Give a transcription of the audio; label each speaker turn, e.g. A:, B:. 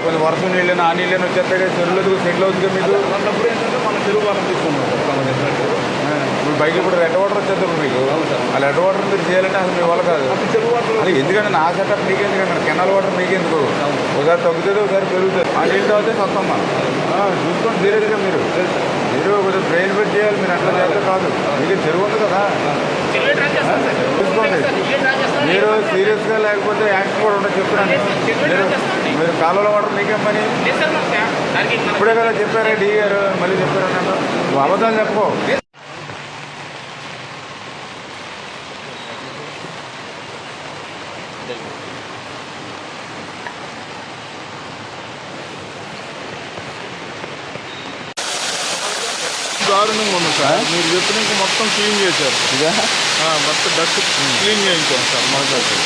A: కొంచెం వర్షం నీళ్ళని ఆ నీళ్ళని వచ్చేస్తాయి చెరువులకు సెటిల్ అవుతుంది మీకు.
B: అన్నప్పుడు ఏంటంటే మనం చెరువు వాళ్ళని తీసుకున్నాం
A: ఇప్పుడు బయట ఇప్పుడు రెడ్ వాటర్ వచ్చేద్దాం మీకు. ఆ రెడ్ వాటర్ మీరు చేయాలంటే అసలు మీ వల్ల కాదు.
B: చెరువు వాటర్
A: అది ఎందుకంటే నా సెటప్ మీకు ఎందుకంటే కెనాల్ వాటర్ మీకు ఎందుకు ఒకసారి తగ్గుతుంది ఒకసారి పెరుగుతుంది. ఆ నీళ్ళు తాగితే సొంతమ్మా చూసుకోండి సీరియస్గా మీరు కొంచెం ట్రైన్ పెట్టి చేయాలి. మీరు అట్లా చేస్తే కాదు. మీకు చెరువు ఉంది కదా చూసుకోండి. మీరు సీరియస్గా లేకపోతే యాక్షన్ కూడా ఉండదు చెప్తున్నాను. మీరు కాలువలో వాటర్ మీకేం పని ఇప్పుడే కదా చెప్పారా డీ గారు మళ్ళీ చెప్పారన్న నువ్వు అబద్ధాలు చెప్పు.
B: దారుణంగా ఉంది సార్. మీరు చెప్పిన మొత్తం క్లీన్ చేశారు. మొత్తం డస్ట్ క్లీన్ చేయించాం సార్ మాట్లాడుతుంది.